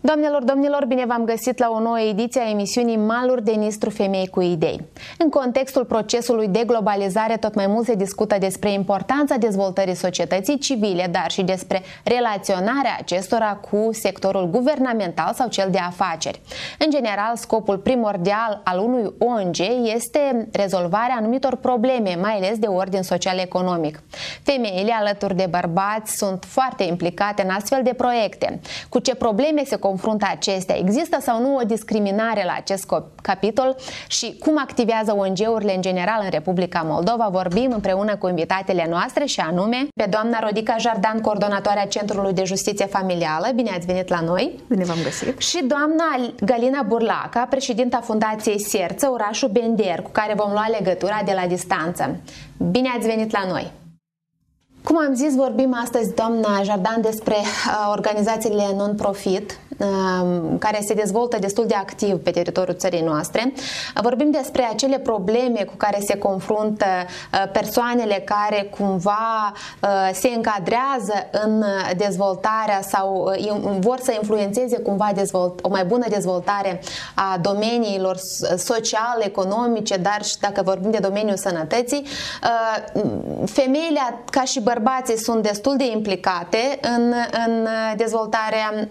Doamnelor, domnilor, bine v-am găsit la o nouă ediție a emisiunii Maluri de Nistru, femei cu idei. În contextul procesului de globalizare, tot mai mult se discută despre importanța dezvoltării societății civile, dar și despre relaționarea acestora cu sectorul guvernamental sau cel de afaceri. În general, scopul primordial al unui ONG este rezolvarea anumitor probleme, mai ales de ordin social-economic. Femeile, alături de bărbați, sunt foarte implicate în astfel de proiecte. Cu ce probleme se confruntă acestea? Există sau nu o discriminare la acest capitol și cum activează ONG-urile în general în Republica Moldova? Vorbim împreună cu invitatele noastre și anume pe doamna Rodica Jardan, coordonatoarea Centrului de Justiție Familială. Bine ați venit la noi! Bine v-am găsit! Și doamna Galina Burlaca, președinta Fundației Serță, orașul Bender, cu care vom lua legătura de la distanță. Bine ați venit la noi! Cum am zis, vorbim astăzi, doamna Jardan, despre organizațiile non-profit care se dezvoltă destul de activ pe teritoriul țării noastre. Vorbim despre acele probleme cu care se confruntă persoanele care cumva se încadrează în dezvoltarea sau vor să influențeze cumva o mai bună dezvoltare a domeniilor sociale, economice, dar și dacă vorbim de domeniul sănătății. Femeile, ca și bărbații, sunt destul de implicate în dezvoltarea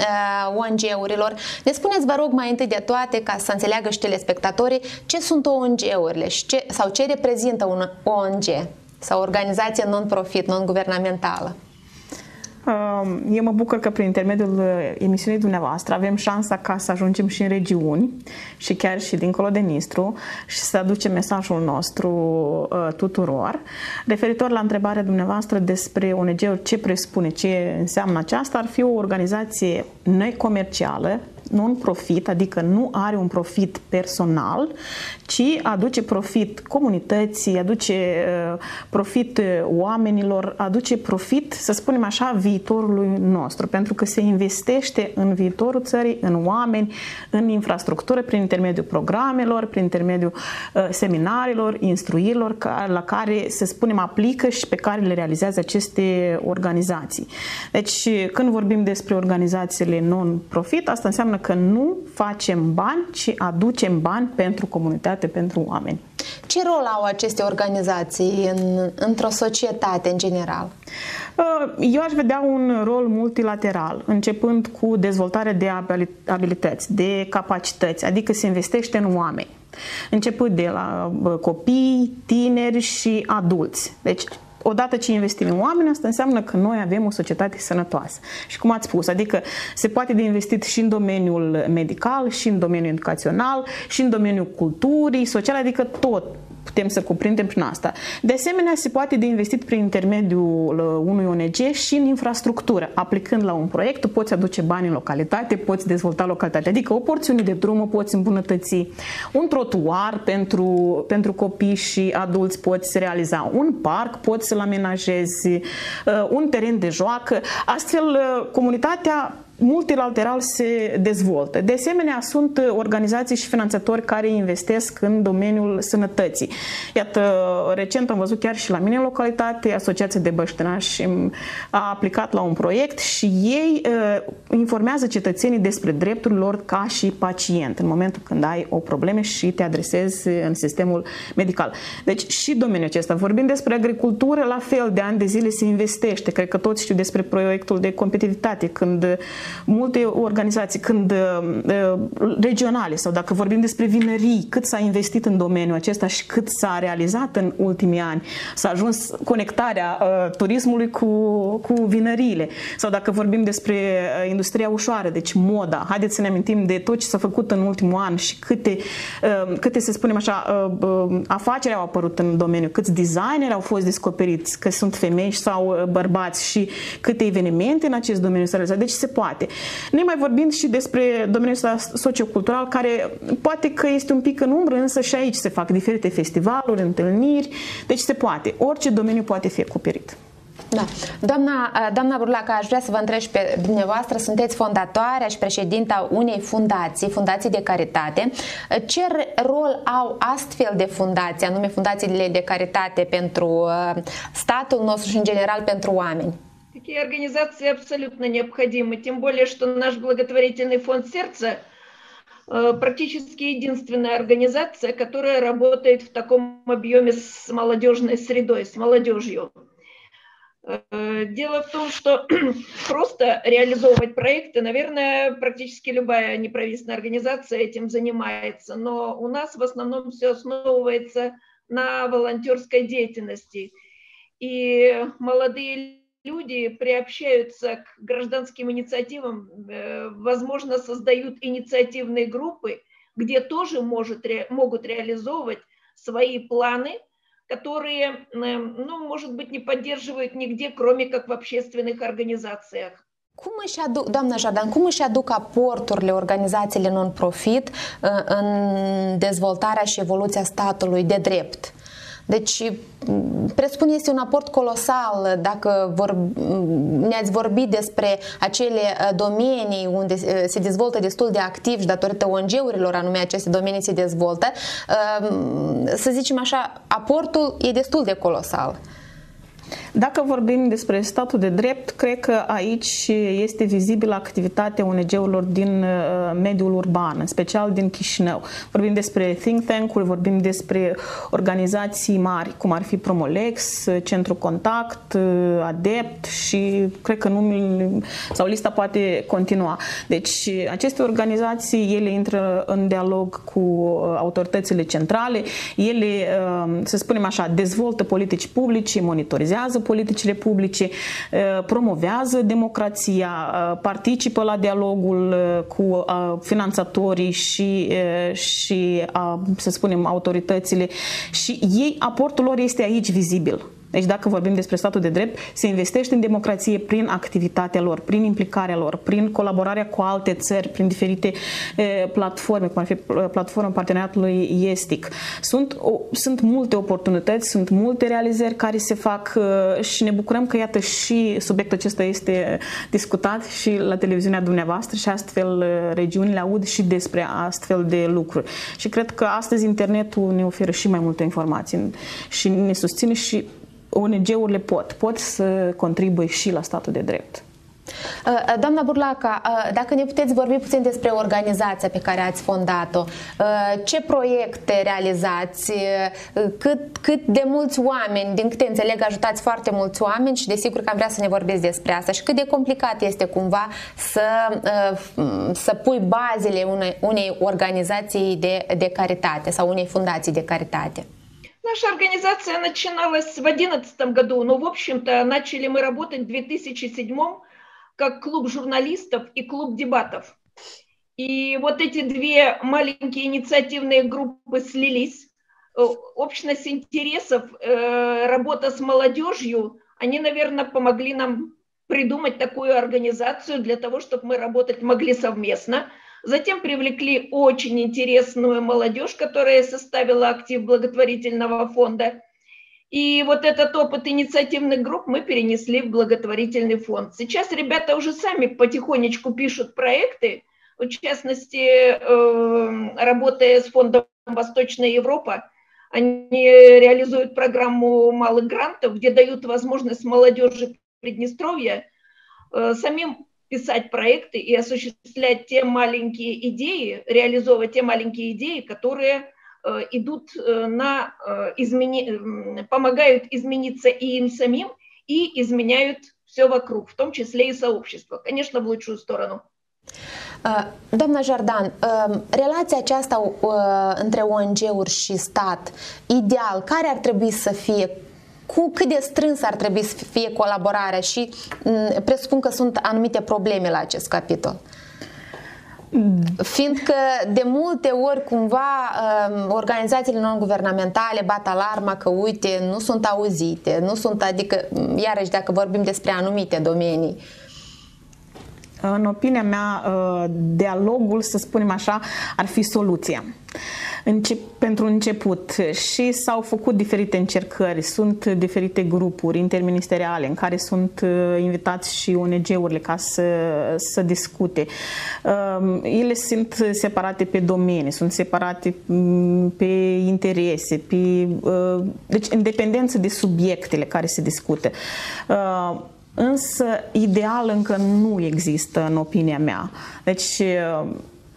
ONG-urilor. Ne spuneți, vă rog, mai întâi de toate, ca să înțeleagă și telespectatorii, ce sunt ONG-urile sau ce reprezintă un ONG sau organizație non-profit, non-guvernamentală? Eu mă bucur că prin intermediul emisiunii dumneavoastră avem șansa ca să ajungem și în regiuni și chiar și dincolo de Nistru și să aducem mesajul nostru tuturor. Referitor la întrebarea dumneavoastră despre ONG-uri, ce presupune, ce înseamnă aceasta, ar fi o organizație necomercială, non-profit, adică nu are un profit personal, ci aduce profit comunității, aduce profit oamenilor, aduce profit, să spunem așa, viitorului nostru, pentru că se investește în viitorul țării, în oameni, în infrastructură, prin intermediul programelor, prin intermediul seminarilor, instruirilor la care, să spunem, aplică și pe care le realizează aceste organizații. Deci, când vorbim despre organizațiile non-profit, asta înseamnă că nu facem bani, ci aducem bani pentru comunitate, pentru oameni. Ce rol au aceste organizații într-o societate în general? Eu aș vedea un rol multilateral, începând cu dezvoltarea de abilități, de capacități, adică se investește în oameni. Începând de la copii, tineri și adulți. Deci, odată ce investim în oameni, asta înseamnă că noi avem o societate sănătoasă. Și cum ați spus, adică se poate de investit și în domeniul medical, și în domeniul educațional, și în domeniul culturii, social, adică tot putem să cuprindem prin asta. De asemenea, se poate de investit prin intermediul unui ONG și în infrastructură. Aplicând la un proiect, tu poți aduce bani în localitate, poți dezvolta localitatea, adică o porțiune de drum o poți îmbunătăți, un trotuar pentru copii și adulți poți realiza, un parc poți să-l amenajezi, un teren de joacă. Astfel, comunitatea multilateral se dezvoltă. De asemenea, sunt organizații și finanțatori care investesc în domeniul sănătății. Iată, recent am văzut chiar și la mine în localitate, Asociația de Băștănași a aplicat la un proiect și ei informează cetățenii despre drepturile lor ca și pacient în momentul când ai o problemă și te adresezi în sistemul medical. Deci și domeniul acesta. Vorbim despre agricultură, la fel, de ani de zile se investește. Cred că toți știu despre proiectul de competitivitate, când multe organizații, regionale, sau dacă vorbim despre vinării, cât s-a investit în domeniul acesta și cât s-a realizat în ultimii ani, s-a ajuns conectarea turismului cu vinăriile, sau dacă vorbim despre industria ușoară, deci moda, haideți să ne amintim de tot ce s-a făcut în ultimul an și câte, să spunem așa, afaceri au apărut în domeniu, câți designeri au fost descoperiți, că sunt femei sau bărbați și câte evenimente în acest domeniu s-au realizat, deci se poate. Ne mai vorbim și despre domeniul sociocultural, care poate că este un pic în umbră, însă și aici se fac diferite festivaluri, întâlniri, deci se poate. Orice domeniu poate fi acoperit. Da. Doamna Burlaca, aș vrea să vă întreb și pe dumneavoastră, sunteți fondatoarea și președinta unei fundații de caritate. Ce rol au astfel de fundații, anume fundațiile de caritate pentru statul nostru și în general pentru oameni? Такие организации абсолютно необходимы, тем более, что наш благотворительный фонд «Сердце» практически единственная организация, которая работает в таком объеме с молодежной средой, с молодежью. Дело в том, что просто реализовывать проекты, наверное, практически любая неправительственная организация этим занимается, но у нас в основном все основывается на волонтерской деятельности. И молодые люди приобщаются к гражданским инициативам, возможно, создают инициативные группы, где тоже могут реализовывать свои планы, которые, ну, может быть, не поддерживают nigде, кроме как в общественных организациях. Doamna Jardan, cum își aduc aporturile organizațiile non-profit în dezvoltarea și evoluția statului de drept? Deci, presupun este un aport colosal dacă ne-ați vorbit despre acele domenii unde se dezvoltă destul de activ și datorită ONG-urilor anume aceste domenii se dezvoltă. Să zicem așa, aportul e destul de colosal. Dacă vorbim despre statul de drept, cred că aici este vizibilă activitatea ONG-urilor din mediul urban, în special din Chișinău. Vorbim despre think tank-uri, vorbim despre organizații mari, cum ar fi Promolex, Centru Contact, Adept și cred că numele sau lista poate continua. Deci aceste organizații, ele intră în dialog cu autoritățile centrale, ele, să spunem așa, dezvoltă politici publice, monitorizează politicile publice, promovează democrația, participă la dialogul cu finanțatorii și să spunem, autoritățile și ei, aportul lor este aici vizibil. Deci dacă vorbim despre statul de drept, se investește în democrație prin activitatea lor, prin implicarea lor, prin colaborarea cu alte țări, prin diferite platforme, cum ar fi platforma parteneriatului estic. Sunt multe oportunități, sunt multe realizări care se fac și ne bucurăm că, iată, și subiectul acesta este discutat și la televiziunea dumneavoastră și astfel regiunile aud și despre astfel de lucruri. Și cred că astăzi internetul ne oferă și mai multe informații și ne susține și ONG-urile pot să contribuie și la statul de drept. Doamna Burlaca, dacă ne puteți vorbi puțin despre organizația pe care ați fondat-o, ce proiecte realizați, cât de mulți oameni, din câte înțeleg, ajutați foarte mulți oameni și desigur că am vrea să ne vorbiți despre asta și cât de complicat este cumva să pui bazele unei organizații de caritate sau unei fundații de caritate. Наша организация начиналась в 2011 году, но, в общем-то, начали мы работать в 2007 как клуб журналистов и клуб дебатов. И вот эти две маленькие инициативные группы слились. Общность интересов, работа с молодежью, они, наверное, помогли нам придумать такую организацию для того, чтобы мы работать могли совместно. Затем привлекли очень интересную молодежь, которая составила актив благотворительного фонда. И вот этот опыт инициативных групп мы перенесли в благотворительный фонд. Сейчас ребята уже сами потихонечку пишут проекты. В частности, работая с фондом «Восточная Европа», они реализуют программу малых грантов, где дают возможность молодежи Приднестровья самим писать проекты и осуществлять те маленькие идеи, реализовывать те маленькие идеи, которые идут помогают измениться и им самим, и изменяют все вокруг, в том числе и сообщество, конечно, в лучшую сторону. Doamna Jardan, relația aceasta între ONG-uri și stat, ideal, care ar trebui să fie? Cât de strâns ar trebui să fie colaborarea și presupun că sunt anumite probleme la acest capitol? Fiindcă de multe ori cumva organizațiile non-guvernamentale bat alarma că uite, nu sunt auzite, nu sunt, adică iarăși dacă vorbim despre anumite domenii. În opinia mea, dialogul, să spunem așa, ar fi soluția. Pentru început și s-au făcut diferite încercări, sunt diferite grupuri interministeriale în care sunt invitați și ONG-urile ca să discute. Ele sunt separate pe domenii, sunt separate pe interese, deci în dependență de subiectele care se discută. însă ideal încă nu există în opinia mea. Deci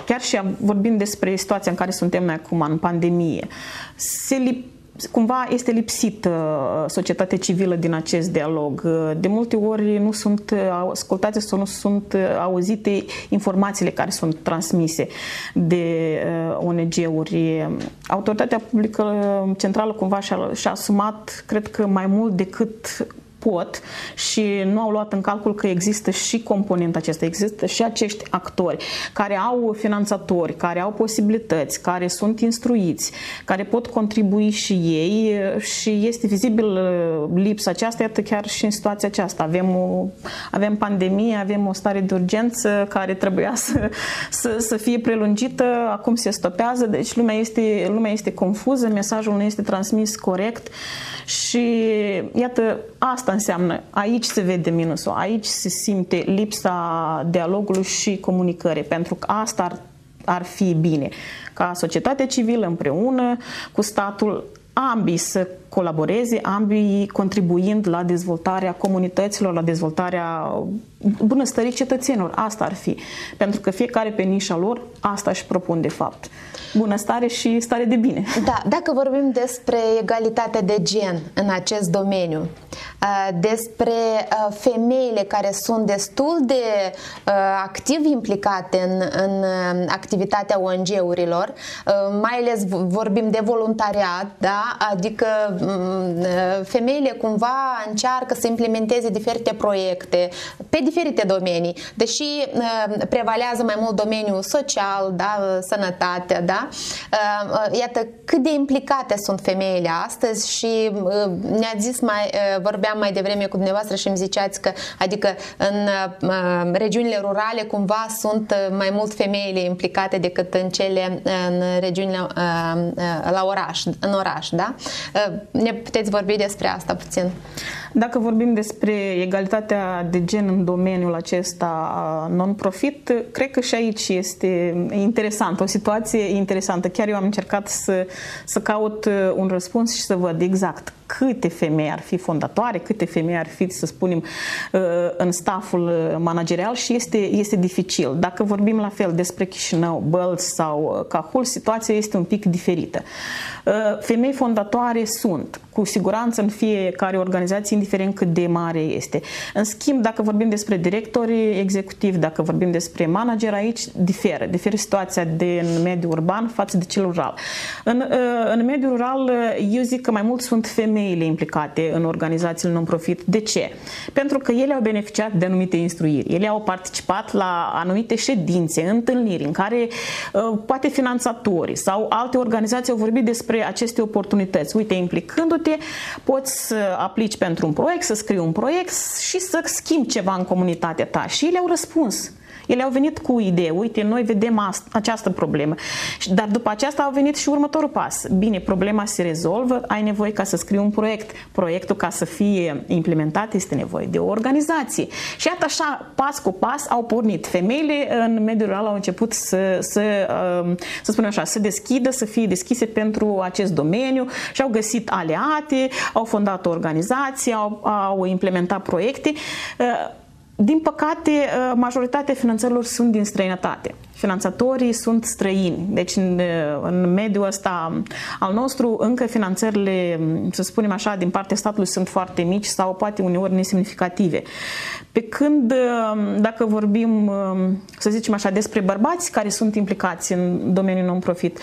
chiar și vorbind despre situația în care suntem noi acum, în pandemie, cumva este lipsită societatea civilă din acest dialog. De multe ori nu sunt ascultate sau nu sunt auzite informațiile care sunt transmise de ONG-uri. Autoritatea publică centrală cumva și-a asumat, cred că mai mult decât pot, și nu au luat în calcul că există și componenta acesta, există și acești actori care au finanțatori, care au posibilități, care sunt instruiți, care pot contribui și ei, și este vizibil lipsa aceasta, iată, chiar și în situația aceasta. Avem pandemie, avem o stare de urgență care trebuia să fie prelungită, acum se stopează, deci lumea este confuză, mesajul nu este transmis corect și iată, asta înseamnă, aici se vede minusul, aici se simte lipsa dialogului și comunicării, pentru că asta ar fi bine, ca societatea civilă împreună cu statul, ambii să colaboreze, ambii contribuind la dezvoltarea comunităților, la dezvoltarea bunăstării cetățenilor. Asta ar fi. Pentru că fiecare pe nișa lor, asta își propun de fapt. Bunăstare și stare de bine. Da, dacă vorbim despre egalitatea de gen în acest domeniu, despre femeile care sunt destul de activ implicate în activitatea ONG-urilor, mai ales vorbim de voluntariat, da? Adică femeile cumva încearcă să implementeze diferite proiecte pe diferite domenii, deși prevalează mai mult domeniul social, da? Sănătatea, da? Iată cât de implicate sunt femeile astăzi și ne-ați zis, vorbeam mai devreme cu dumneavoastră și îmi ziceați că, adică în regiunile rurale cumva sunt mai mult femeile implicate decât în regiunile în oraș, da? Ne puteți vorbi despre asta puțin? Dacă vorbim despre egalitatea de gen în domeniul acesta non-profit, cred că și aici este interesant, o situație interesantă. Chiar eu am încercat să caut un răspuns și să văd exact câte femei ar fi fondatoare, câte femei ar fi, să spunem, în stafful managerial, și este dificil. Dacă vorbim la fel despre Chișinău, Bălți sau Cahul, situația este un pic diferită. Femei fondatoare sunt, cu siguranță, în fiecare organizație, indiferent cât de mare este. În schimb, dacă vorbim despre directori executivi, dacă vorbim despre manager, aici diferă situația în mediul urban față de cel rural. În mediul rural, eu zic că mai mult sunt femeile implicate în organizațiile non-profit. De ce? Pentru că ele au beneficiat de anumite instruiri. Ele au participat la anumite ședințe, întâlniri, în care poate finanțatorii sau alte organizații au vorbit despre aceste oportunități. Uite, implicându-te, poți să aplici pentru un proiect, să scrii un proiect și să schimbi ceva în comunitatea ta. Și ele au răspuns. Ele au venit cu idee, uite, noi vedem această problemă. Dar după aceasta au venit și următorul pas. Bine, problema se rezolvă, ai nevoie ca să scrii un proiect. Proiectul, ca să fie implementat, este nevoie de o organizație. Și iată așa, pas cu pas, au pornit. Femeile în mediul rural au început să spunem așa, să deschidă, să fie deschise pentru acest domeniu și au găsit aliate, au fondat o organizație, au implementat proiecte. Din păcate, majoritatea finanțărilor sunt din străinătate. Finanțatorii sunt străini. Deci în mediul ăsta al nostru încă finanțările, să spunem așa, din partea statului sunt foarte mici sau poate uneori nesemnificative. Pe când, dacă vorbim, să zicem așa, despre bărbați care sunt implicați în domeniul non-profit,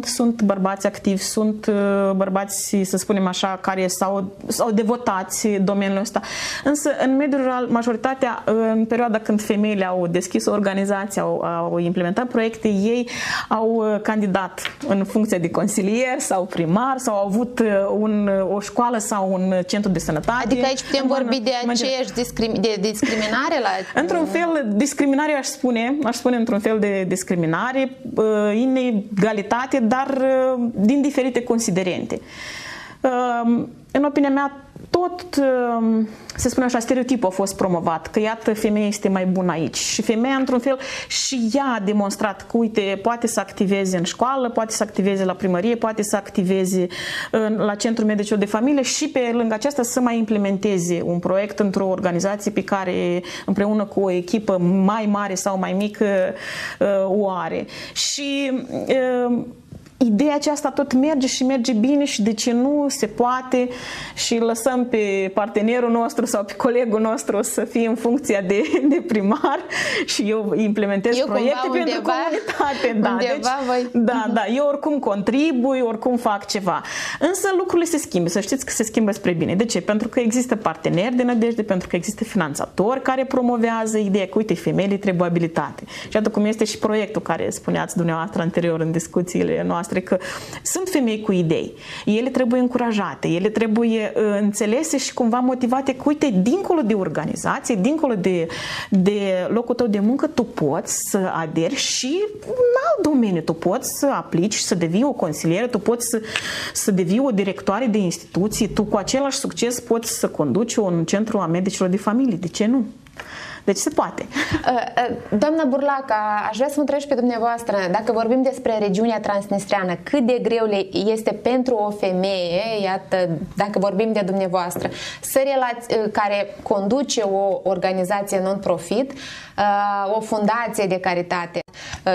sunt bărbați activi, sunt bărbați, să spunem așa, care s-au devotați domeniul ăsta. Însă, în mediul rural, majoritatea, în perioada când femeile au deschis o organizație, au implementat proiecte, ei au candidat în funcție de consilier sau primar sau au avut o școală sau un centru de sănătate. Adică aici putem vorbi de aceeași discriminare? Într-un fel, discriminare aș spune într-un fel de discriminare, inegalitate, dar din diferite considerente. în opinia mea, tot, se spune așa, stereotipul a fost promovat, că iată, femeia este mai bună aici. Și femeia, într-un fel, și ea a demonstrat că, uite, poate să activeze în școală, poate să activeze la primărie, poate să activeze la Centrul Medicil de Familie și pe lângă aceasta să mai implementeze un proiect într-o organizație pe care, împreună cu o echipă mai mare sau mai mică, o are. Și ideea aceasta tot merge și merge bine și de ce nu se poate și lăsăm pe partenerul nostru sau pe colegul nostru să fie în funcția de primar și eu implementez proiecte pentru comunitate. Da, eu oricum contribui, oricum fac ceva. Însă lucrurile se schimbă, să știți că se schimbă spre bine. De ce? Pentru că există parteneri de nădejde, pentru că există finanțatori care promovează ideea că, uite, femeile trebuie abilitate. Și atât cum este și proiectul care spuneați dumneavoastră anterior în discuțiile noastre, că sunt femei cu idei. Ele trebuie încurajate, ele trebuie înțelese și cumva motivate că, uite, dincolo de organizație, dincolo de locul tău de muncă, tu poți să aderi și în alt domeniu. Tu poți să aplici, să devii o consilieră, tu poți să devii o directoare de instituție, tu cu același succes poți să conduci un centru a medicilor de familie. De ce nu? Deci se poate. Doamna Burlaca, aș vrea să vă întreb și pe dumneavoastră, dacă vorbim despre regiunea transnistreană, cât de greu este pentru o femeie, iată, dacă vorbim de dumneavoastră, care conduce o organizație non-profit, o fundație de caritate,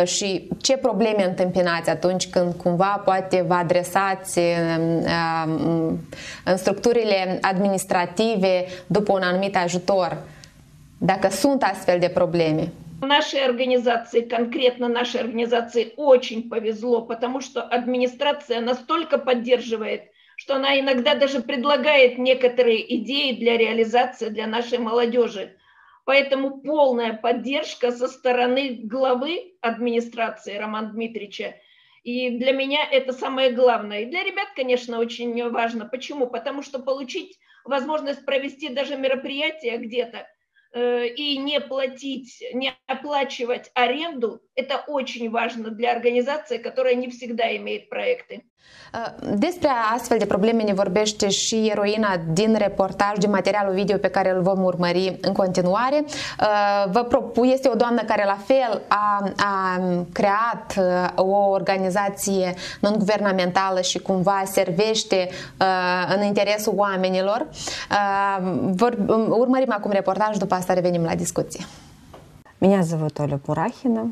și ce probleme întâmpinați atunci când cumva poate vă adresați în structurile administrative după un anumit ajutor? Dacă sunt astfel de проблемы. Нашей организации, конкретно нашей организации, очень повезло, потому что администрация настолько поддерживает, что она иногда даже предлагает некоторые идеи для реализации для нашей молодежи. Поэтому полная поддержка со стороны главы администрации Романа Дмитриевича. И для меня это самое главное. И для ребят, конечно, очень важно. Почему? Потому что получить возможность провести даже мероприятие где-то, и не платить, не оплачивать аренду, это очень важно для организации, которая не всегда имеет проекты. Despre astfel de probleme ne vorbește și eroina din reportaj, din materialul video pe care îl vom urmări în continuare. Este o doamnă care la fel a creat o organizație non-guvernamentală și cumva servește în interesul oamenilor. Urmărim acum reportajul, după asta revenim la discuție. Меня зовут Оля Пурахина.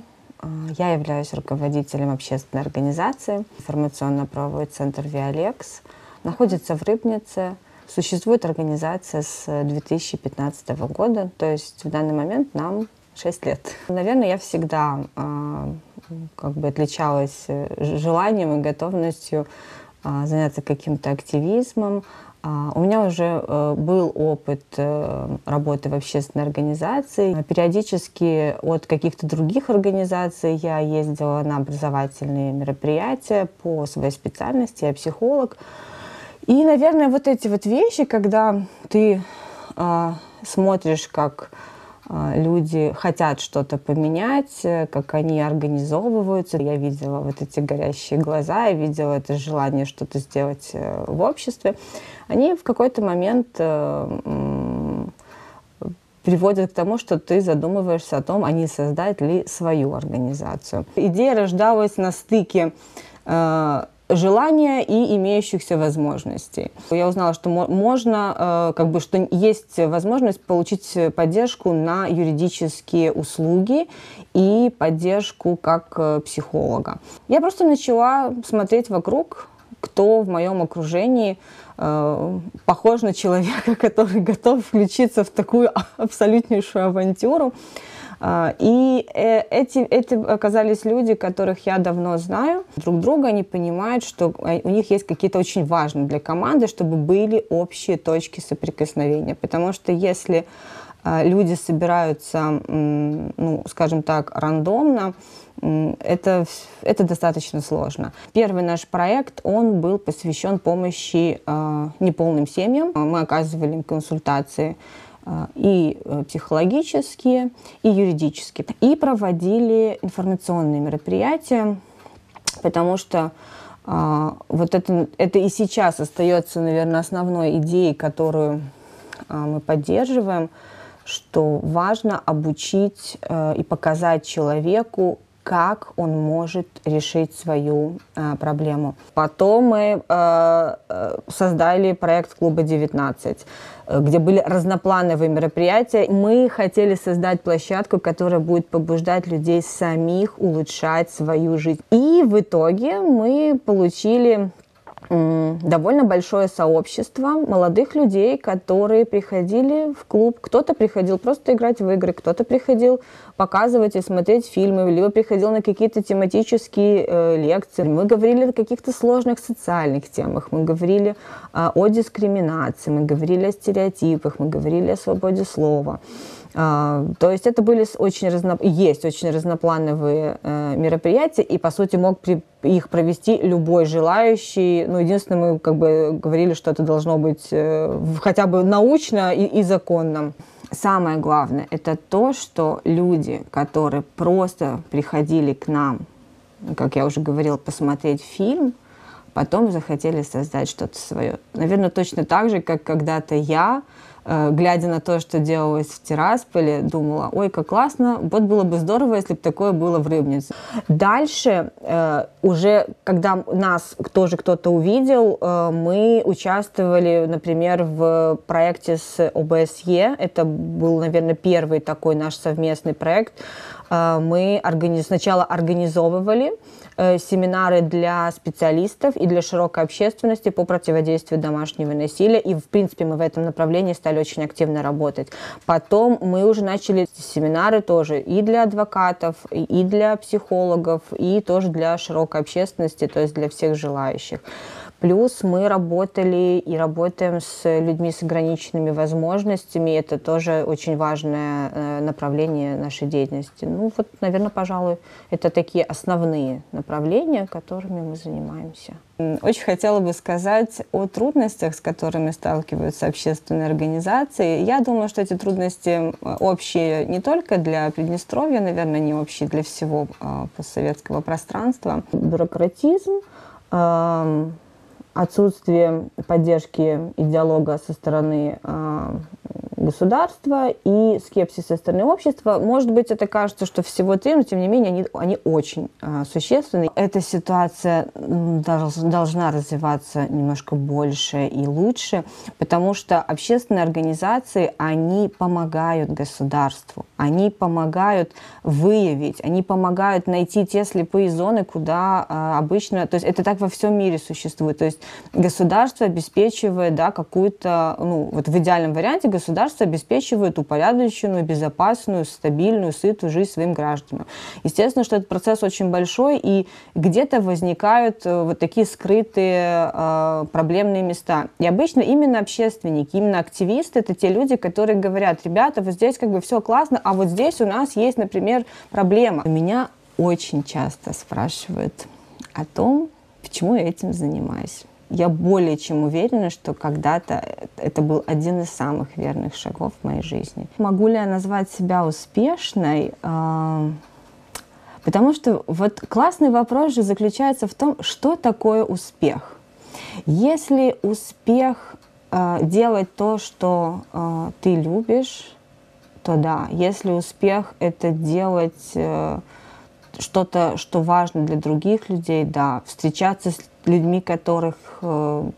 Я являюсь руководителем общественной организации. Информационно-правовой центр «Виалекс» находится в Рыбнице. Существует организация с 2015 года, то есть в данный момент нам 6 лет. Наверное, я всегда отличалась желанием и готовностью заняться каким-то активизмом. У меня уже был опыт работы в общественной организации. Периодически от каких-то других организаций я ездила на образовательные мероприятия по своей специальности, я психолог. И, наверное, вот эти вот вещи, когда ты смотришь, как люди хотят что-то поменять, как они организовываются. Я видела вот эти горящие глаза, я видела это желание что-то сделать в обществе. Они в какой-то момент приводят к тому, что ты задумываешься о том, а не создать ли свою организацию. Идея рождалась на стыке желания и имеющихся возможностей. Я узнала, что можно, что есть возможность получить поддержку на юридические услуги и поддержку как психолога. Я просто начала смотреть вокруг, кто в моем окружении похож на человека, который готов включиться в такую абсолютнейшую авантюру. И эти оказались люди, которых я давно знаю. Друг друга они понимают, что у них есть какие-то очень важные для команды, чтобы были общие точки соприкосновения. Потому что если люди собираются, скажем так, рандомно, это достаточно сложно. Первый наш проект, он был посвящен помощи неполным семьям. Мы оказывали им консультации и психологические, и юридические. И проводили информационные мероприятия, потому что Вот это и сейчас остается, наверное, основной идеей, которую мы поддерживаем, что важно обучить и показать человеку, как он может решить свою проблему. Потом мы создали проект Клуба 19, где были разноплановые мероприятия. Мы хотели создать площадку, которая будет побуждать людей самих улучшать свою жизнь. И в итоге мы получили довольно большое сообщество молодых людей, которые приходили в клуб. Кто-то приходил просто играть в игры, кто-то приходил показывать и смотреть фильмы, либо приходил на какие-то тематические лекции. Мы говорили о каких-то сложных социальных темах, мы говорили о дискриминации, мы говорили о стереотипах, мы говорили о свободе слова. То есть это были есть очень разноплановые мероприятия, и, по сути, мог их провести любой желающий. Но единственное, мы говорили, что это должно быть хотя бы научно и законно. Самое главное – это то, что люди, которые просто приходили к нам, как я уже говорила, посмотреть фильм, потом захотели создать что-то свое. Наверное, точно так же, как когда-то я, глядя на то, что делалось в Тирасполе, думала, ой, как классно, вот было бы здорово, если бы такое было в Рыбнице. Дальше, уже когда нас тоже кто-то увидел, мы участвовали, например, в проекте с ОБСЕ. Это был, наверное, первый такой наш совместный проект. Мы сначала организовывали семинары для специалистов и для широкой общественности по противодействию домашнего насилия. И, в принципе, мы в этом направлении стали очень активно работать. Потом мы уже начали семинары тоже и для адвокатов, и для психологов, и тоже для широкой общественности, то есть для всех желающих. Плюс мы работали и работаем с людьми с ограниченными возможностями. Это тоже очень важное направление нашей деятельности. Ну вот, наверное, пожалуй, это такие основные направления, которыми мы занимаемся. Очень хотела бы сказать о трудностях, с которыми сталкиваются общественные организации. Я думаю, что эти трудности общие не только для Приднестровья, наверное, не общие для всего постсоветского пространства. Бюрократизм, отсутствие поддержки и диалога со стороны государства и скепсис со стороны общества. Может быть, это кажется, что всего три, но тем не менее они очень существенны. Эта ситуация должна развиваться немножко больше и лучше, потому что общественные организации, они помогают государству, они помогают выявить, они помогают найти те слепые зоны, куда обычно... То есть это так во всем мире существует. То есть государство обеспечивает, да, какую-то... Ну, вот в идеальном варианте государство обеспечивает упорядоченную, безопасную, стабильную, сытую жизнь своим гражданам. Естественно, что этот процесс очень большой, и где-то возникают вот такие скрытые проблемные места. И обычно именно общественники, именно активисты — это те люди, которые говорят: ребята, вот здесь все классно, а вот здесь у нас есть, например, проблема. Меня очень часто спрашивают о том, почему я этим занимаюсь. Я более чем уверена, что когда-то это был один из самых верных шагов в моей жизни. Могу ли я назвать себя успешной? Потому что вот классный вопрос же заключается в том, что такое успех. Если успех делать то, что ты любишь, то да. Если успех — это делать что-то, что важно для других людей, да. Встречаться с людьми, которых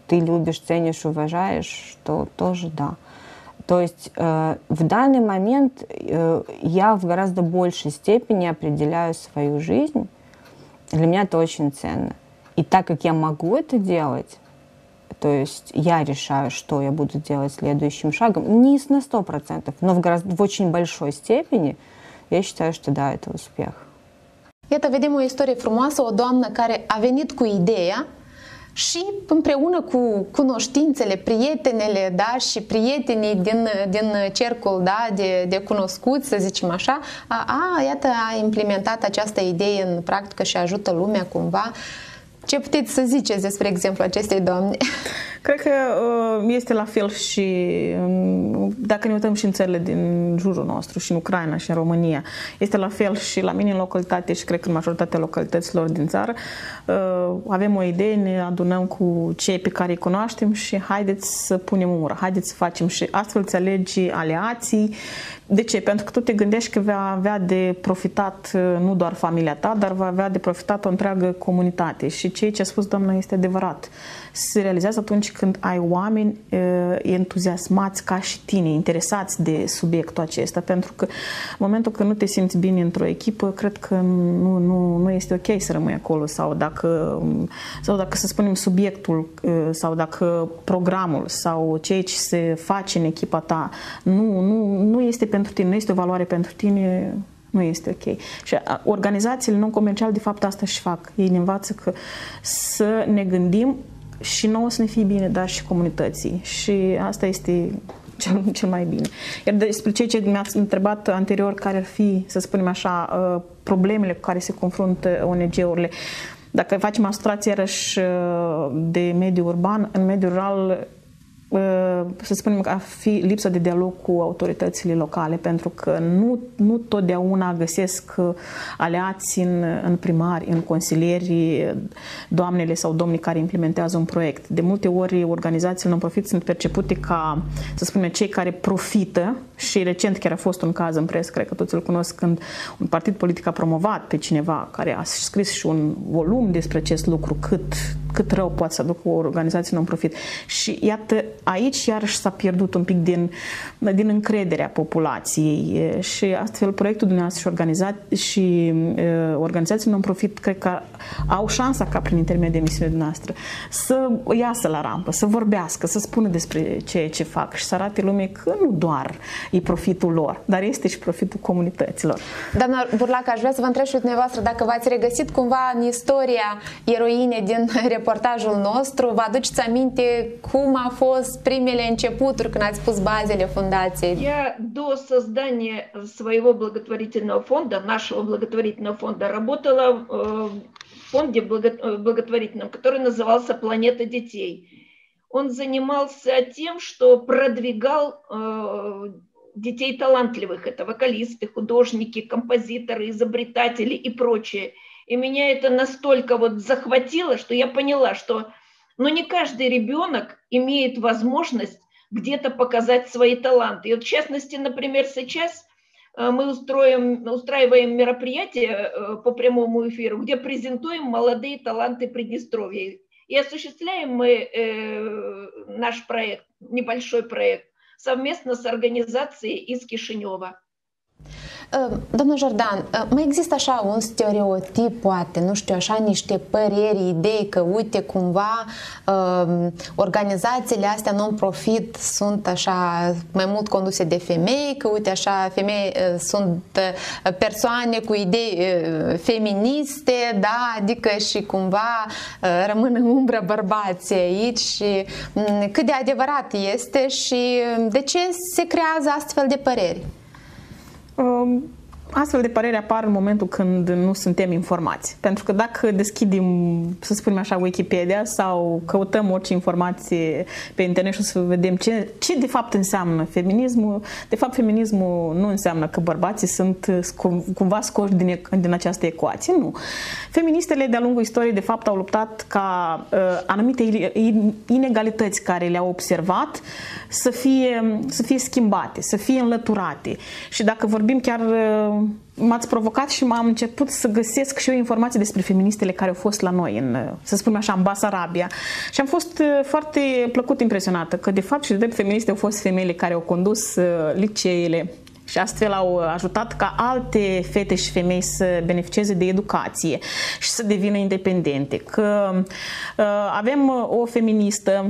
ты любишь, ценишь, уважаешь, то тоже да. То есть в данный момент я в гораздо большей степени определяю свою жизнь. Для меня это очень ценно. И так как я могу это делать, то есть я решаю, что я буду делать следующим шагом, не на 100%, но в очень большой stepeni, я считаю, что да, это успех. Iată, vedem o istorie frumoasă, o doamnă care a venit cu ideea și împreună cu cunoștințele, prietenele, da, și prietenii din cercul, da, de cunoscuți, să zicem așa, iată, a implementat această idee în practică și ajută lumea cumva. Ce puteți să ziceți despre exemplu acestei doamne? Cred că este la fel și dacă ne uităm și în țările din jurul nostru, și în Ucraina, și în România, este la fel și la mine în localitate și cred că în majoritatea localităților din țară. Avem o idee, ne adunăm cu cei pe care îi cunoaștem și haideți să punem umără, haideți să facem și astfel îți alegi aliații. De ce? Pentru că tu te gândești că va avea de profitat nu doar familia ta, dar va avea de profitat o întreagă comunitate. Și ceea ce a spus doamna este adevărat. Se realizează atunci când ai oameni entuziasmați ca și tine, interesați de subiectul acesta. Pentru că în momentul când nu te simți bine într-o echipă, cred că nu este ok să rămâi acolo. Sau dacă să spunem subiectul, sau dacă programul sau ceea ce se face în echipa ta nu este pentru tine, nu este o valoare pentru tine, nu este ok. Și organizațiile non-comerciale de fapt asta și fac. Ei ne învață că să ne gândim și nouă să ne fie bine, dar și comunității. Și asta este cel mai bine. Iar despre ceea ce mi-ați întrebat anterior, care ar fi, să spunem așa, problemele cu care se confruntă ONG-urile, dacă facem asociație iarăși de mediul urban, în mediul rural, să spunem că ar fi lipsa de dialog cu autoritățile locale, pentru că nu totdeauna găsesc aliați în primari, în consilieri, doamnele sau domnii care implementează un proiect. De multe ori organizațiile non-profit sunt percepute ca, să spunem, cei care profită, și recent chiar a fost un caz în presă, cred că toți îl cunosc, când un partid politic a promovat pe cineva care a scris și un volum despre acest lucru, cât rău poate să aducă o organizație non-profit. Și iată, aici iarăși s-a pierdut un pic din încrederea populației și astfel proiectul dumneavoastră și organizații non-profit cred că au șansa ca prin intermediul emisiunii noastre să iasă la rampă, să vorbească, să spună despre ceea ce fac și să arate lumii că nu doar e profitul lor, dar este și profitul comunităților. Doamna Burlac, aș vrea să vă întreb și dumneavoastră dacă v-ați regăsit cumva în istoria eroine din reportajul nostru. Vă aduceți aminte cum a fost primele începuturi când ați pus bazele fundației? Я до создания своего благотворительного фонда, нашего благотворительного фонда, работала в фонде благотворительном, который назывался «Планета детей». Он занимался тем, что продвигал детей талантливых. Это вокалисты, художники, композиторы, изобретатели и прочее. И меня это настолько вот захватило, что я поняла, что не каждый ребенок имеет возможность где-то показать свои таланты. И вот в частности, например, сейчас мы устраиваем мероприятие по прямому эфиру, где презентуем молодые таланты Приднестровья. И осуществляем мы наш проект, небольшой проект, совместно с организацией из Кишинева. Domnul Jordan, mai există așa un stereotip, poate, nu știu, așa niște păreri, idei că, uite, cumva organizațiile astea non-profit sunt așa mai mult conduse de femei, că, uite, așa, femei sunt persoane cu idei feministe, da, adică și cumva rămân în umbră bărbații aici și cât de adevărat este și de ce se creează astfel de păreri? Astfel de păreri apar în momentul când nu suntem informați. Pentru că dacă deschidem, să spunem așa, Wikipedia sau căutăm orice informație pe internet și o să vedem ce de fapt înseamnă feminismul, de fapt feminismul nu înseamnă că bărbații sunt cumva scoși din această ecuație. Nu. Feministele de-a lungul istoriei de fapt au luptat ca anumite inegalități care le-au observat să fie schimbate, să fie înlăturate. Și dacă vorbim chiar, m-ați provocat și m-am început să găsesc și eu informații despre feministele care au fost la noi, să spunem așa, în Basarabia. Și am fost foarte plăcut impresionată că de fapt și de drept feministe au fost femeile care au condus liceele și astfel au ajutat ca alte fete și femei să beneficieze de educație și să devină independente. Că avem o feministă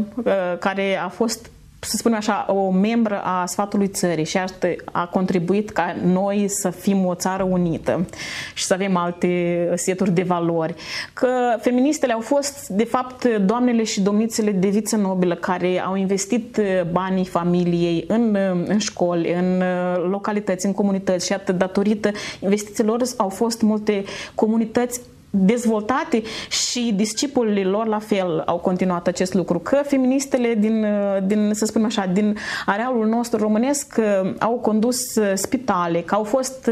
care a fost, să spunem așa, o membră a Sfatului Țării și asta a contribuit ca noi să fim o țară unită și să avem alte seturi de valori. Că feministele au fost, de fapt, doamnele și domnițele de viță nobilă care au investit banii familiei în școli, în localități, în comunități și atât datorită investițiilor au fost multe comunități dezvoltate și discipolii lor la fel au continuat acest lucru. Că feministele să spunem așa, din arealul nostru românesc au condus spitale, că au fost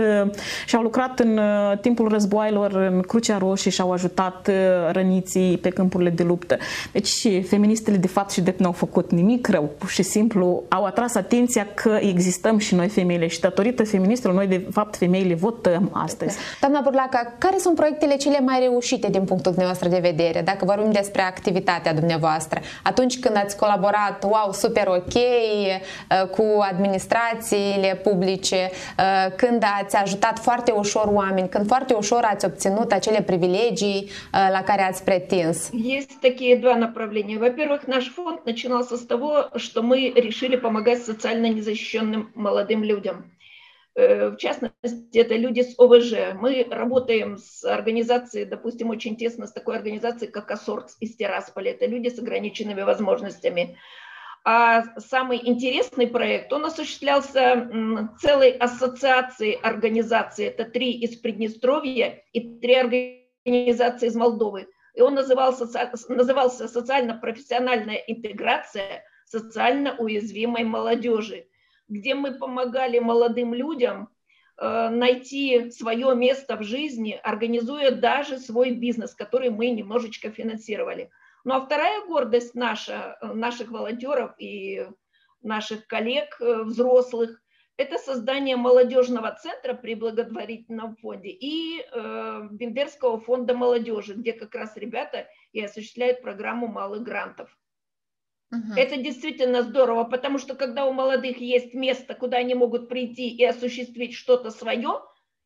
și au lucrat în timpul războaielor în Crucea Roșie și au ajutat răniții pe câmpurile de luptă. Deci feministele de fapt și de n-au făcut nimic rău, pur și simplu au atras atenția că existăm și noi femeile și datorită feministelor noi de fapt femeile votăm astăzi. Doamna Burlaca, care sunt proiectele cele mai reușite din punctul dumneavoastră de vedere, dacă vorbim despre activitatea dumneavoastră? Atunci când ați colaborat, wow, super ok, cu administrațiile publice, când ați ajutat foarte ușor oameni, când foarte ușor ați obținut acele privilegii la care ați pretins? Есть такие два направления. Во-первых, наш фонд начинался с того, что мы решили помогать социально незащищенным молодым людям. В частности, это люди с ОВЖ. Мы работаем с организацией, допустим, очень тесно с такой организацией, как АСОРЦ из Тирасполя. Это люди с ограниченными возможностями. А самый интересный проект, он осуществлялся целой ассоциацией организаций. Это 3 из Приднестровья и 3 организации из Молдовы. И он назывался «Социально-профессиональная интеграция социально уязвимой молодежи», где мы помогали молодым людям найти свое место в жизни, организуя даже свой бизнес, который мы немножечко финансировали. Ну а вторая гордость наших волонтеров и наших коллег взрослых – это создание молодежного центра при благотворительном фонде и Бендерского фонда молодежи, где как раз ребята и осуществляют программу малых грантов. Это действительно здорово, потому что когда у молодых есть место, куда они могут прийти и осуществить что-то свое,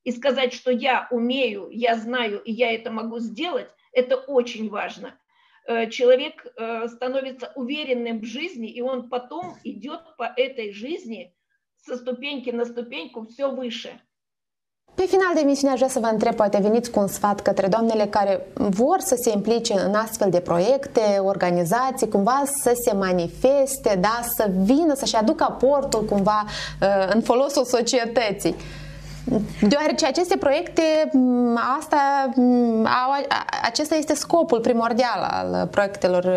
и сказать, что я умею, я знаю, и я это могу сделать, это очень важно. Человек становится уверенным в жизни, и он потом идет по этой жизни со ступеньки на ступеньку все выше. Pe final de emisiune aș vrea să vă întreb, poate veniți cu un sfat către doamnele care vor să se implice în astfel de proiecte, organizații, cumva să se manifeste, da, să vină, să-și aducă aportul cumva în folosul societății. Deoarece aceste proiecte, acesta este scopul primordial al proiectelor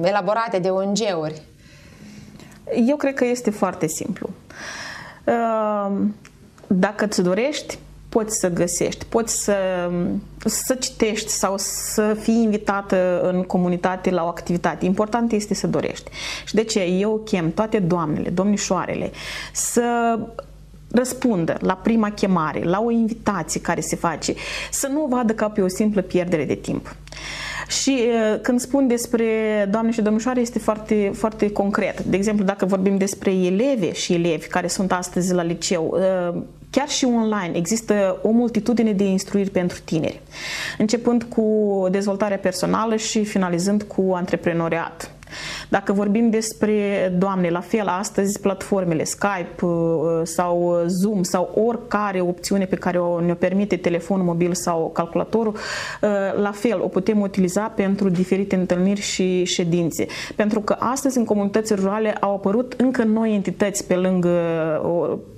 elaborate de ONG-uri. Eu cred că este foarte simplu. Dacă îți dorești, poți să găsești, poți să citești sau să fii invitată în comunitate la o activitate. Important este să dorești. Și de ce eu chem toate doamnele, domnișoarele să răspundă la prima chemare, la o invitație care se face, să nu o vadă ca pe o simplă pierdere de timp. Și când spun despre doamne și domnișoare este foarte, foarte concret. De exemplu, dacă vorbim despre eleve și elevi care sunt astăzi la liceu, chiar și online există o multitudine de instruiri pentru tineri, începând cu dezvoltarea personală și finalizând cu antreprenoriat. Dacă vorbim despre doamne, la fel, astăzi platformele Skype sau Zoom sau oricare opțiune pe care ne-o permite telefonul mobil sau calculatorul, la fel, o putem utiliza pentru diferite întâlniri și ședințe. Pentru că astăzi în comunitățile rurale au apărut încă noi entități pe lângă,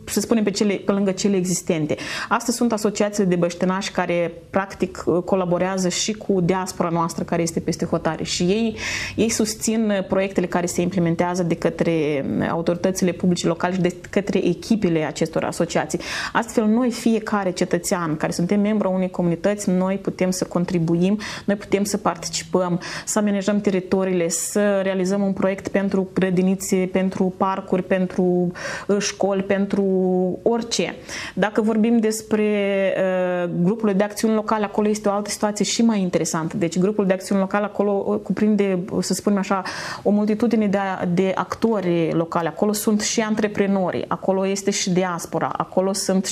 să spunem, pe lângă cele existente. Astăzi sunt asociațiile de băștinași care practic colaborează și cu diaspora noastră care este peste hotare și ei susțin proiectele care se implementează de către autoritățile publice locale și de către echipele acestor asociații. Astfel, noi, fiecare cetățean care suntem membru a unei comunități, noi putem să contribuim, noi putem să participăm, să amenajăm teritoriile, să realizăm un proiect pentru grădinițe, pentru parcuri, pentru școli, pentru orice. Dacă vorbim despre grupurile de acțiuni locale, acolo este o altă situație și mai interesantă. Deci grupul de acțiuni locale acolo cuprinde, să spunem așa, o multitudine de actori locali. Acolo sunt și antreprenori, acolo este și diaspora, acolo sunt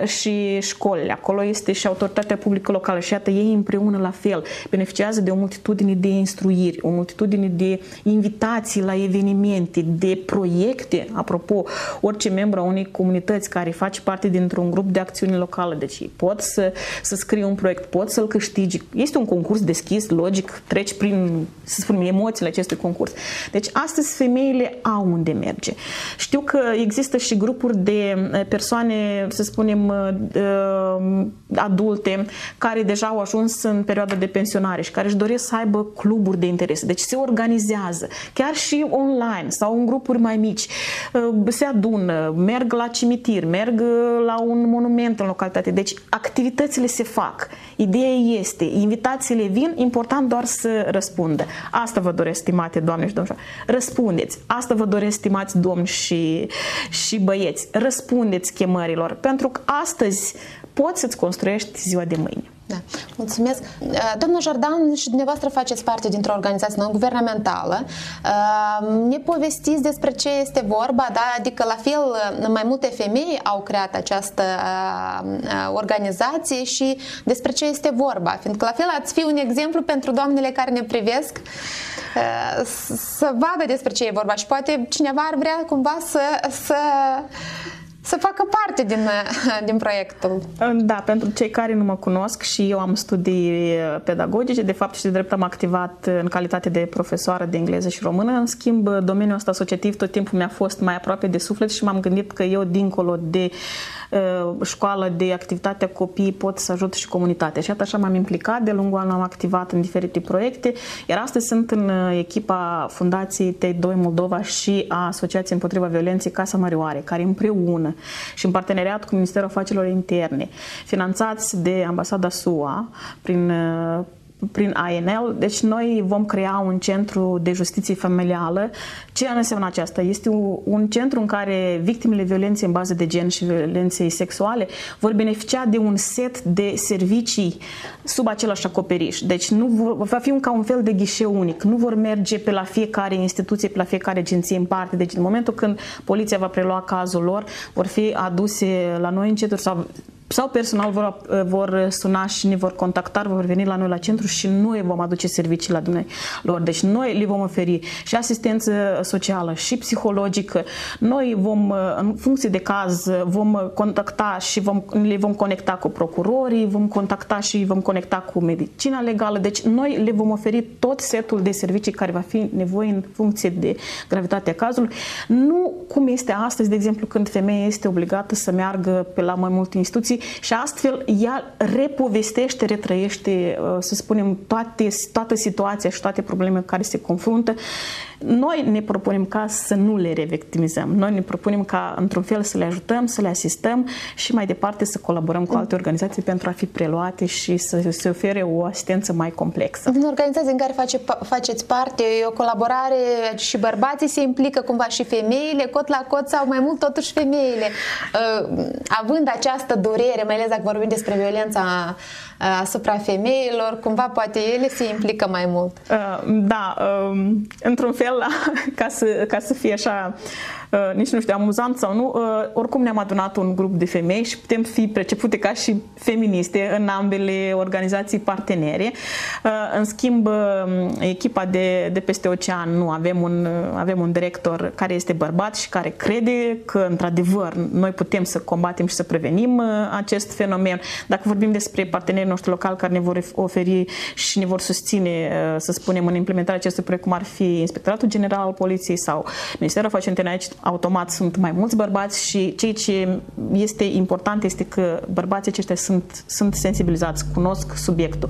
și școlile, acolo este și autoritatea publică locală și iată, ei împreună la fel beneficiază de o multitudine de instruiri, o multitudine de invitații la evenimente, de proiecte. Apropo, orice membru a unei comunități care face parte dintr-un grup de acțiune locală, deci pot să scrie un proiect, pot să-l câștigi. Este un concurs deschis, logic, treci prin, să spunem, emoțiile acestui concurs. Deci astăzi femeile au unde merge. Știu că există și grupuri de persoane, să spunem, adulte care deja au ajuns în perioada de pensionare și care își doresc să aibă cluburi de interese. Deci se organizează, chiar și online sau în grupuri mai mici. Se adună, merg la cimitir, merg la un monument în localitate. Deci activitățile se fac. Ideea este, invitațiile vin, important doar să răspundă. Asta vă doresc, stimate doamne și domnilor. Răspundeți. Asta vă doresc, stimați domni și băieți. Răspundeți chemărilor, pentru că astăzi poți să-ți construiești ziua de mâine. Da, mulțumesc. Doamna Jordan, și dumneavoastră faceți parte dintr-o organizație non-guvernamentală. Ne povestiți despre ce este vorba, da? Adică la fel mai multe femei au creat această organizație și despre ce este vorba. Fiindcă la fel ați fi un exemplu pentru doamnele care ne privesc să vadă despre ce e vorba și poate cineva ar vrea cumva să facă parte din proiectul. Da, pentru cei care nu mă cunosc, și eu am studii pedagogice, de fapt și de drept am activat în calitate de profesoară de engleză și română. În schimb, domeniul ăsta asociativ tot timpul mi-a fost mai aproape de suflet și m-am gândit că eu, dincolo de școală, de activitatea copiii, pot să ajut și comunitatea. Și așa m-am implicat, de lungul anului am activat în diferite proiecte, iar astăzi sunt în echipa Fundației TEI2 Moldova și a Asociației împotriva violenței Casa Mărioare, care împreună și în parteneriat cu Ministerul Afacerilor Interne, finanțați de Ambasada SUA prin ANL, deci noi vom crea un centru de justiție familială. Ce înseamnă aceasta? Este un centru în care victimele violenței în bază de gen și violenței sexuale vor beneficia de un set de servicii sub același acoperiș. Deci nu va fi ca un fel de ghișeu unic. Nu vor merge pe la fiecare instituție, pe la fiecare agenție în parte. Deci în momentul când poliția va prelua cazul lor, vor fi aduse la noi în centru sau personal vor suna și ne vor contacta, vor veni la noi la centru și noi vom aduce servicii la lor. Deci noi le vom oferi și asistență socială și psihologică. Noi vom, în funcție de caz, vom contacta și le vom conecta cu procurorii, vom contacta și vom conecta cu medicina legală. Deci noi le vom oferi tot setul de servicii care va fi nevoie în funcție de gravitatea cazului. Nu cum este astăzi, de exemplu, când femeia este obligată să meargă pe la mai multe instituții și astfel ea repovestește, retrăiește, să spunem, toată situația și toate problemele cu care se confruntă. Noi ne propunem ca să nu le revictimizăm. Noi ne propunem ca, într-un fel, să le ajutăm, să le asistăm și mai departe să colaborăm cu alte organizații pentru a fi preluate și să se ofere o asistență mai complexă. Din organizația în care faceți parte, e o colaborare și bărbații se implică cumva și femeile, cot la cot sau mai mult totuși femeile, având această durere, mai ales dacă vorbim despre violența asupra femeilor, cumva poate ele se implică mai mult. Da, într-un fel, ca să fie așa, nici nu știu, amuzant sau nu, oricum ne-am adunat un grup de femei și putem fi percepute ca și feministe în ambele organizații partenere. În schimb, echipa de peste ocean, nu, avem un director care este bărbat și care crede că, într-adevăr, noi putem să combatem și să prevenim acest fenomen. Dacă vorbim despre partenerii noștri locali care ne vor oferi și ne vor susține, să spunem, în implementarea acestui proiect, cum ar fi Inspectoratul General al Poliției sau Ministerul Afacerilor Interne, aici automat sunt mai mulți bărbați și ceea ce este important este că bărbații aceștia sunt sensibilizați, cunosc subiectul.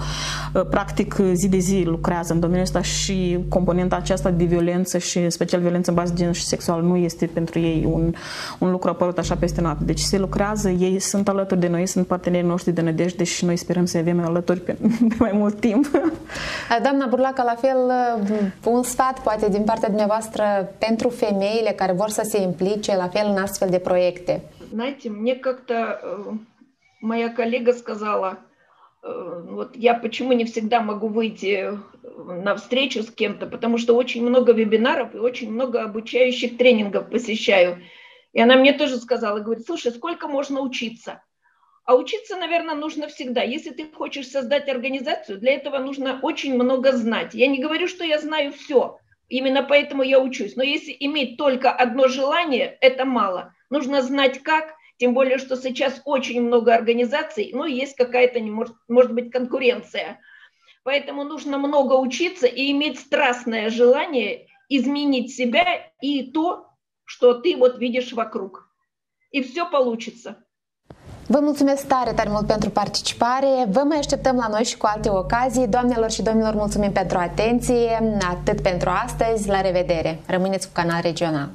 Practic, zi de zi lucrează în domeniul ăsta și componenta aceasta de violență și în special violență în bază de gen și sexual nu este pentru ei un lucru apărut așa peste noapte. Deci se lucrează, ei sunt alături de noi, sunt partenerii noștri de nădejde și noi sperăm să avem alături pe mai mult timp. Doamna Burlaca, la fel, un sfat poate din partea dumneavoastră pentru femeile care vor să se implice la fel în astfel de проекты? Знаете, мне как-то моя коллега сказала, вот я почему не всегда могу выйти на встречу с кем-то, потому что очень много вебинаров и очень много обучающих тренингов посещаю. И она мне тоже сказала, говорит, слушай, сколько можно учиться? А учиться, наверное, нужно всегда. Если ты хочешь создать организацию, для этого нужно очень много знать. Я не говорю, что я знаю все. Именно поэтому я учусь. Но если иметь только одно желание, это мало. Нужно знать как, тем более, что сейчас очень много организаций, ну, есть какая-то, может быть, конкуренция. Поэтому нужно много учиться и иметь страстное желание изменить себя и то, что ты вот видишь вокруг. И все получится. Vă mulțumesc tare, tare mult pentru participare. Vă mai așteptăm la noi și cu alte ocazii. Doamnelor și domnilor, mulțumim pentru atenție. Atât pentru astăzi. La revedere. Rămâneți cu Canal Regional.